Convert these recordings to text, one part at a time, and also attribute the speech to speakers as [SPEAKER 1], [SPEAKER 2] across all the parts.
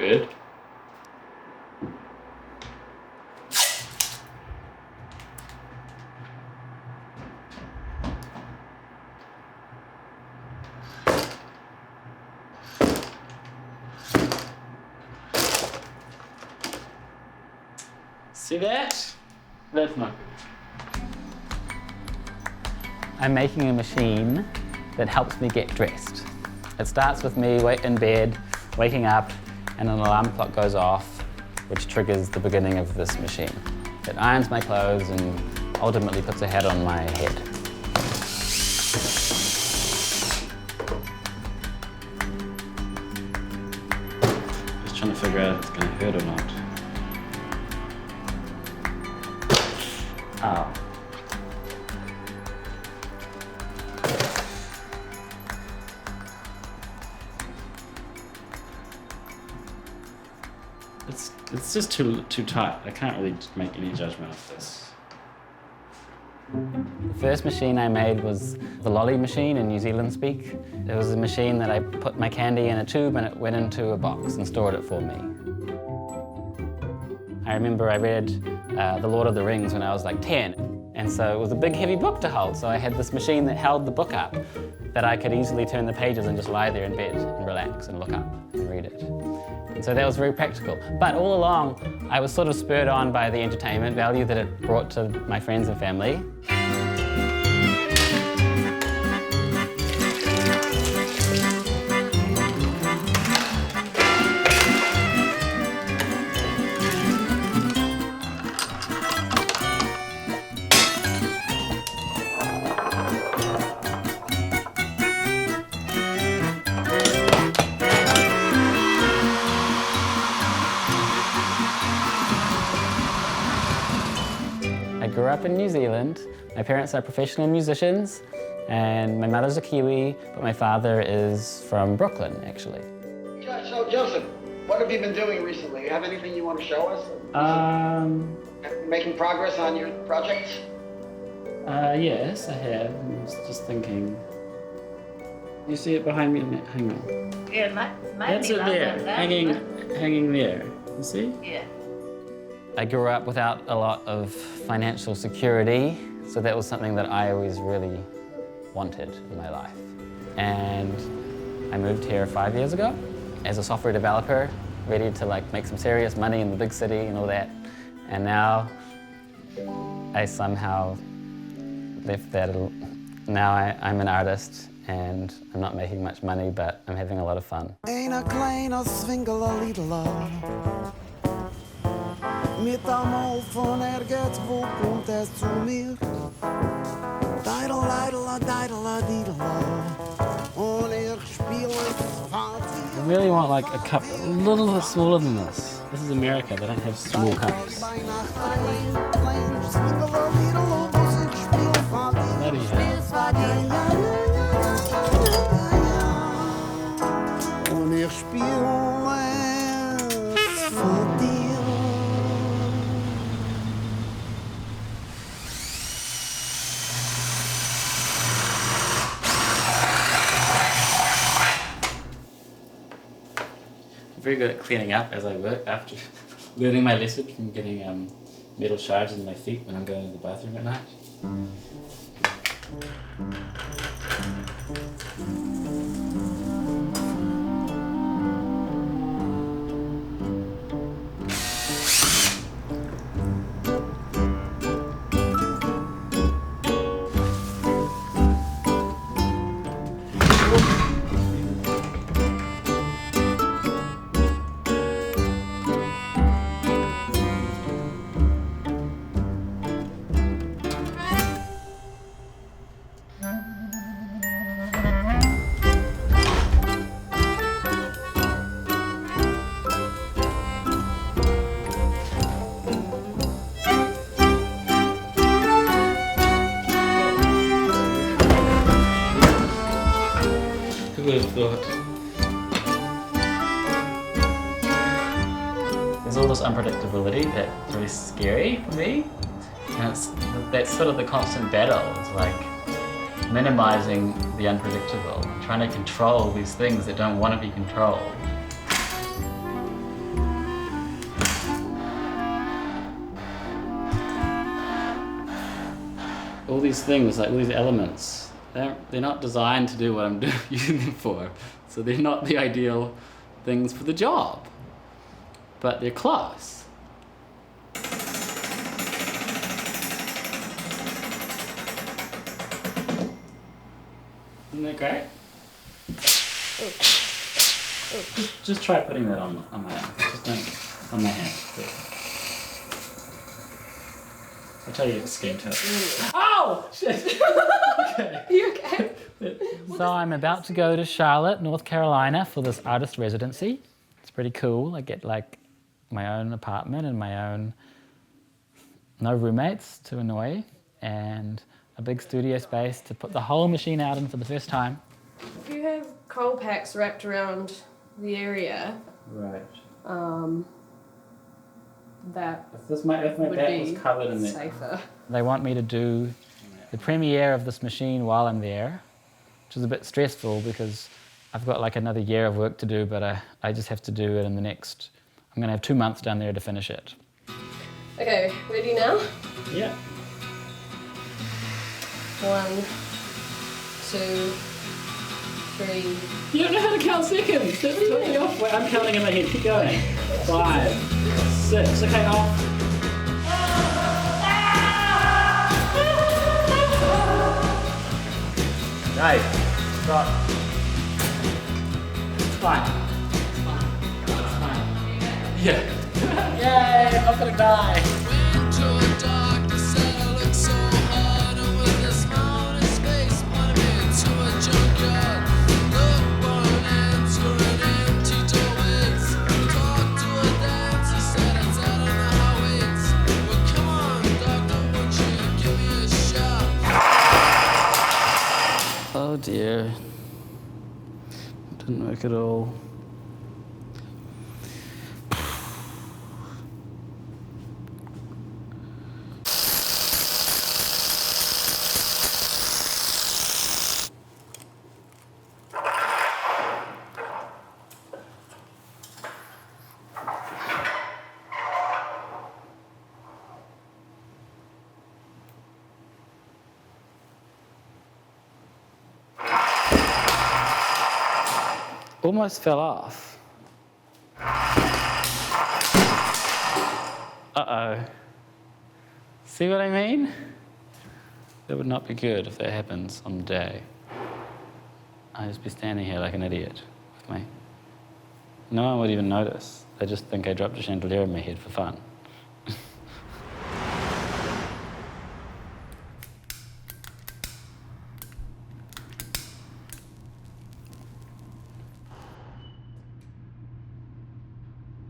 [SPEAKER 1] good. See that? That's not good.
[SPEAKER 2] I'm making a machine that helps me get dressed. It starts with me in bed, waking up, and an alarm clock goes off, which triggers the beginning of this machine. It irons my clothes and ultimately puts a hat on my head.
[SPEAKER 1] Just trying to figure out if it's going to hurt or not. Ow. It's just too tight. I can't really make any judgment of this.
[SPEAKER 2] The first machine I made was the lolly machine in New Zealand speak. It was a machine that I put my candy in a tube and it went into a box and stored it for me. I remember I read The Lord of the Rings when I was like 10, and so it was a big heavy book to hold, so I had this machine that held the book up that I could easily turn the pages and just lie there in bed and relax and look up and read it. And so that was very practical. But all along, I was sort of spurred on by the entertainment value that it brought to my friends and family. I grew up in New Zealand. My parents are professional musicians, and my mother's a Kiwi, but my father is from Brooklyn, actually.
[SPEAKER 3] So, Joseph, what have you been doing recently? You have anything you want to show us? Making progress on your projects?
[SPEAKER 1] Yes, I have. I was just thinking. You see it behind me? Hang on.
[SPEAKER 4] Yeah, might
[SPEAKER 1] That's
[SPEAKER 4] be
[SPEAKER 1] it
[SPEAKER 4] longer
[SPEAKER 1] there,
[SPEAKER 4] than that.
[SPEAKER 1] hanging there. You see?
[SPEAKER 4] Yeah.
[SPEAKER 2] I grew up without a lot of financial security, so that was something that I always really wanted in my life. And I moved here 5 years ago as a software developer, ready to make some serious money in the big city and all that. And now I somehow left that. Now I'm an artist and I'm not making much money, but I'm having a lot of fun.
[SPEAKER 1] I really want a cup a little bit smaller than this. This is America, they don't have small cups. Bloody very good at cleaning up as I work after learning my lesson from getting metal shards in my feet when I'm going to the bathroom at night. Who would have thought? There's all this unpredictability that's really scary for me. And that's sort of the constant battle. It's like minimizing the unpredictable, trying to control these things that don't want to be controlled. all these things, like all these elements, they're not designed to do what I'm using them for. So they're not the ideal things for the job, but they're close. Isn't that great? Just try putting that on my hand. Just don't on my hand. There. I'll tell you to skin to it. Oh! Shit! Okay.
[SPEAKER 4] You okay?
[SPEAKER 2] So I'm about to go to Charlotte, North Carolina for this artist residency. It's pretty cool. I get like my own apartment and my own, no roommates to annoy, and a big studio space to put the whole machine out in for the first time.
[SPEAKER 4] If you have coal packs wrapped around the area,
[SPEAKER 1] Right.
[SPEAKER 4] that
[SPEAKER 1] If my
[SPEAKER 4] would
[SPEAKER 1] back
[SPEAKER 4] be
[SPEAKER 1] was covered in
[SPEAKER 4] safer.
[SPEAKER 2] They want me to do the premiere of this machine while I'm there, which is a bit stressful because I've got like another year of work to do, but I just have to do it in the next, I'm going to have 2 months down there to finish it.
[SPEAKER 4] Okay, ready now?
[SPEAKER 1] Yeah.
[SPEAKER 4] 1, 2, 3.
[SPEAKER 1] You don't know how to count seconds. That's totally off. Wait, I'm counting in my head. Keep going. 5, 6. Okay, off. Right. Stop. It's fine. It's fine. Yeah. Yay! I'm not gonna die. Oh dear. Didn't work at all. Almost fell off. Uh-oh. See what I mean? That would not be good if that happens on the day. I'd just be standing here like an idiot with my... No one would even notice. They just think I dropped a chandelier in my head for fun.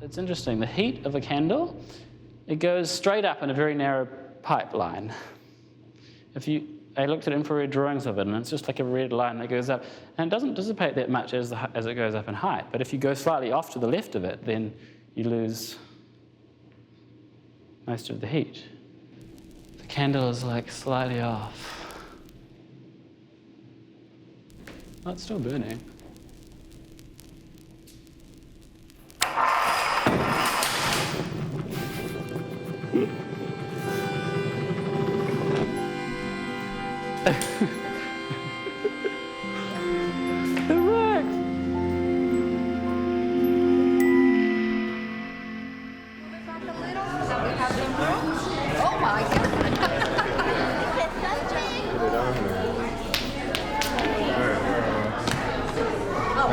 [SPEAKER 1] It's interesting, the heat of a candle, it goes straight up in a very narrow pipeline. I looked at infrared drawings of it, and it's just like a red line that goes up, and it doesn't dissipate that much as it goes up in height. But if you go slightly off to the left of it, then you lose most of the heat. The candle is like slightly off. Oh, it's still burning. It worked!
[SPEAKER 5] Oh my God.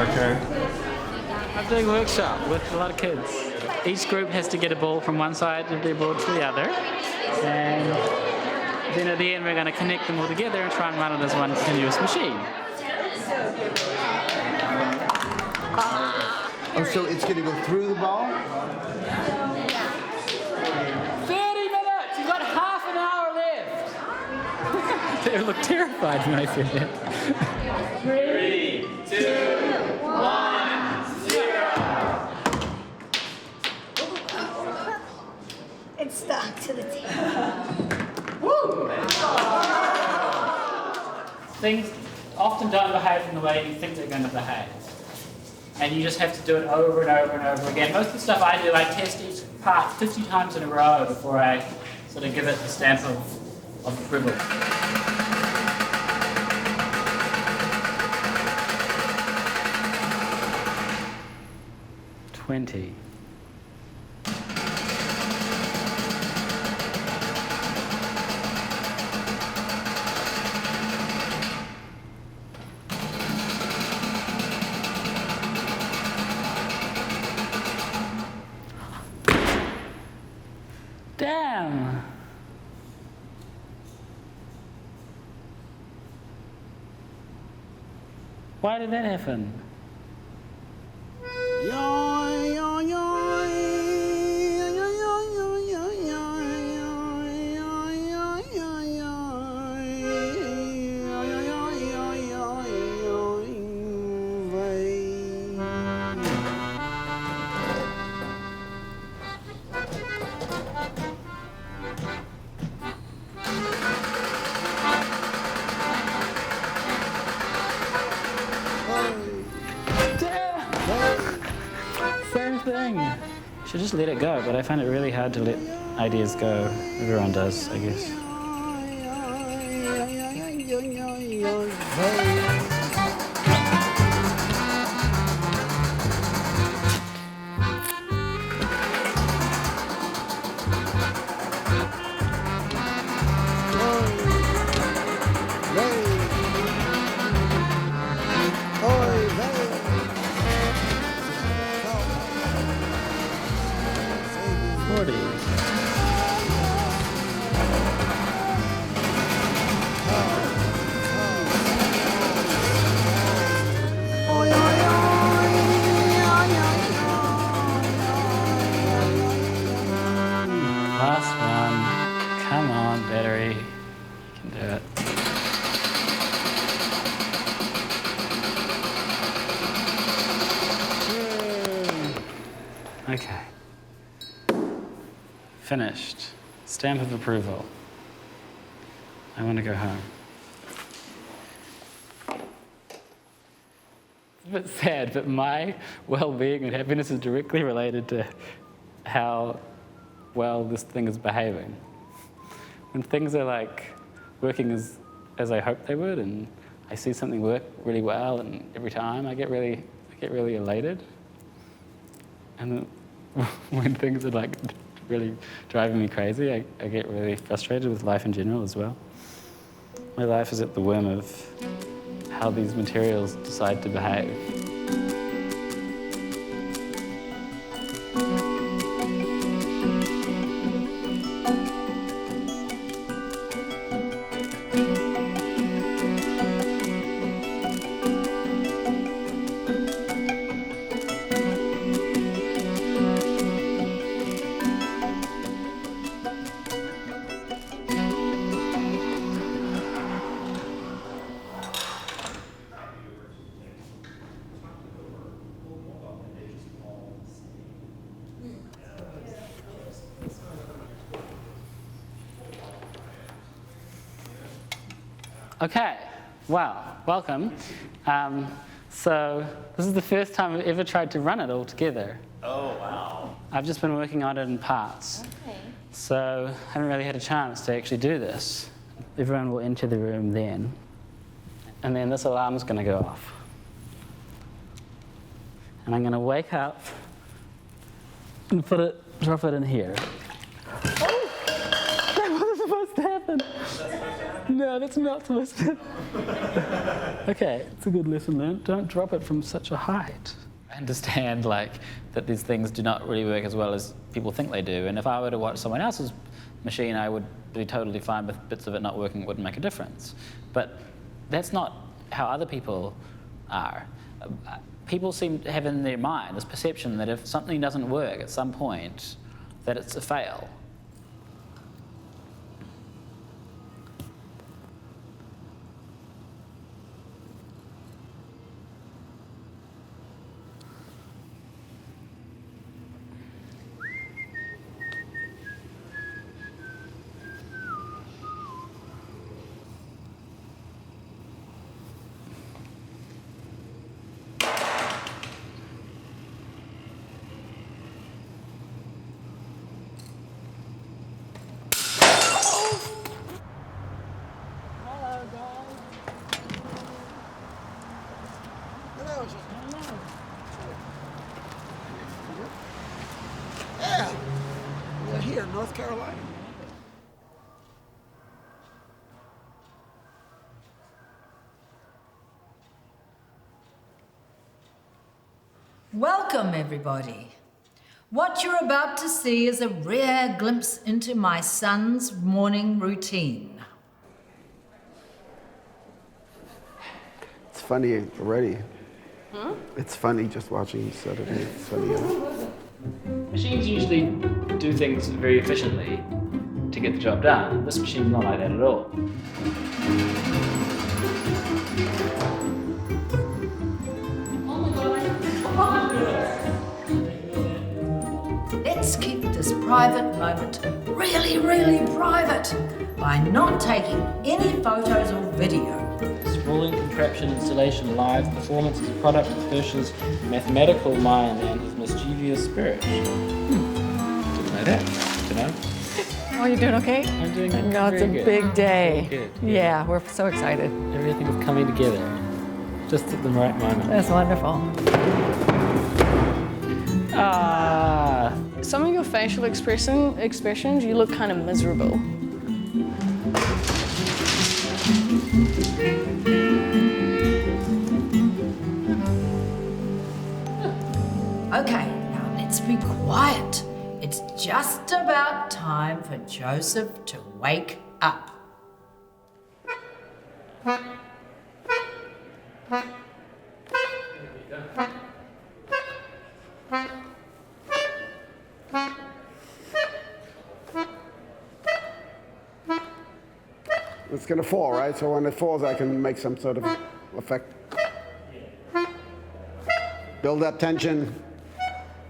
[SPEAKER 1] Okay. I'm doing a workshop with a lot of kids. Each group has to get a ball from one side of their board to the other. And then at the end we're going to connect them all together and try and run it as one continuous machine.
[SPEAKER 6] Oh, so it's going to go through the ball?
[SPEAKER 1] 30 minutes! You've got half an hour left! They look terrified when I said that. 3, 2, 1, 0!
[SPEAKER 5] It's stuck to the table.
[SPEAKER 1] Woo! Things often don't behave in the way you think they're going to behave. And you just have to do it over and over and over again. Most of the stuff I do, I test each part 50 times in a row before I sort of give it the stamp of of approval. 20. Damn! Why did that happen? Same thing. Should just let it go, but I find it really hard to let ideas go. Everyone does, I guess. Last one. Come on, battery. You can do it. Okay. Finished. Stamp of approval. I want to go home. It's a bit sad, but my well-being and happiness is directly related to how well this thing is behaving. When things are like working as I hoped they would, and I see something work really well, and every time I get really elated. And then when things are like really driving me crazy, I get really frustrated with life in general as well. My life is at the whim of how these materials decide to behave. Okay, wow, welcome. So this is the first time I've ever tried to run it all together.
[SPEAKER 7] Oh, wow.
[SPEAKER 1] I've just been working on it in parts.
[SPEAKER 5] Okay.
[SPEAKER 1] So I haven't really had a chance to actually do this. Everyone will enter the room then. And then this alarm's going to go off. And I'm going to wake up and drop it in here. Oh! That wasn't supposed to happen. No, that's not supposed to happen. Okay, it's a good lesson learned. Don't drop it from such a height. I understand that these things do not really work as well as people think they do. And if I were to watch someone else's machine, I would be totally fine with bits of it not working. It wouldn't make a difference. But that's not how other people are. People seem to have in their mind this perception that if something doesn't work at some point, that it's a fail.
[SPEAKER 6] North Carolina.
[SPEAKER 7] Welcome, everybody. What you're about to see is a rare glimpse into my son's morning routine.
[SPEAKER 6] It's funny already. It's funny just watching you set it. It's funny.
[SPEAKER 1] Machines usually do things very efficiently to get the job done. This machine's not like that at all.
[SPEAKER 7] Let's keep this private moment really, really private by not taking any photos or video.
[SPEAKER 1] Sprawling contraption installation live performance is a product of Herscher's mathematical mind and his mischievous spirit. Didn't know that, you know?
[SPEAKER 8] Oh, you doing okay?
[SPEAKER 1] I'm doing
[SPEAKER 8] I know it's a
[SPEAKER 1] very good.
[SPEAKER 8] big day.
[SPEAKER 1] Very good,
[SPEAKER 8] Yeah, we're so excited.
[SPEAKER 1] Everything is coming together just at the right moment.
[SPEAKER 8] That's wonderful.
[SPEAKER 4] Some of your facial expressions, you look kind of miserable.
[SPEAKER 7] Okay, now let's be quiet. It's just about time for Joseph to wake up.
[SPEAKER 6] It's gonna fall, right? So when it falls, I can make some sort of effect. Build up tension,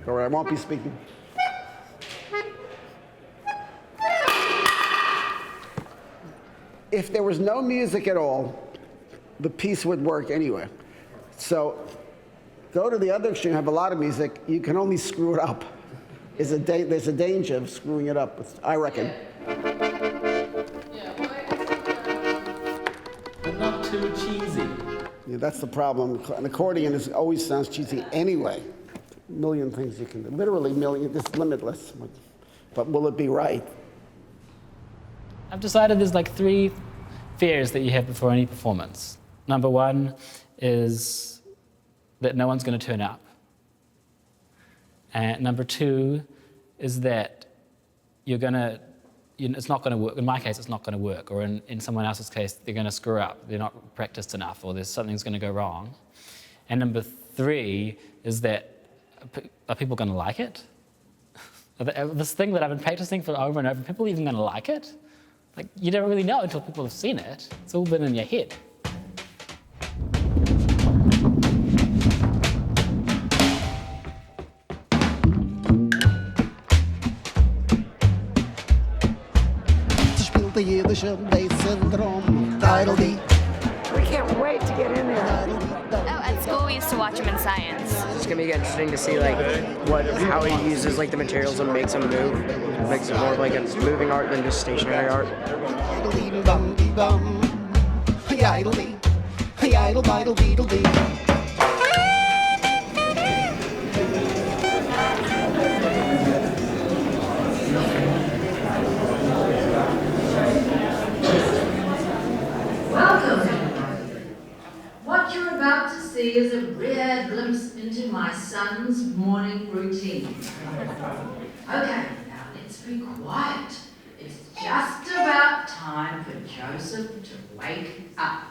[SPEAKER 6] or I won't be speaking. If there was no music at all, the piece would work anyway. So go to the other extreme, have a lot of music, you can only screw it up. There's a danger of screwing it up, I reckon.
[SPEAKER 1] But not too cheesy.
[SPEAKER 6] Yeah, that's the problem. An accordion always sounds cheesy anyway. A million things you can do. Literally million, it's limitless. But will it be right?
[SPEAKER 1] I've decided there's like 3 fears that you have before any performance. Number 1 is that no one's going to turn up. And number 2 is that it's not going to work. In my case, it's not going to work. Or in someone else's case, they're going to screw up. They're not practiced enough, or something's going to go wrong. And number 3 is that are people going to like it? This thing that I've been practicing for over and over, are people even going to like it? Like, you don't really know until people have seen it. It's all been in your head.
[SPEAKER 9] We can't wait to get in there.
[SPEAKER 10] Oh, at school we used to watch him in science.
[SPEAKER 9] It's gonna be interesting to see how he uses the materials and makes them move. Makes it more like a moving art than just stationary art.
[SPEAKER 7] Welcome, everybody. What you're about to see is a rare glimpse into my son's morning routine. Okay, now let's be quiet. It's just about time for Joseph to wake up.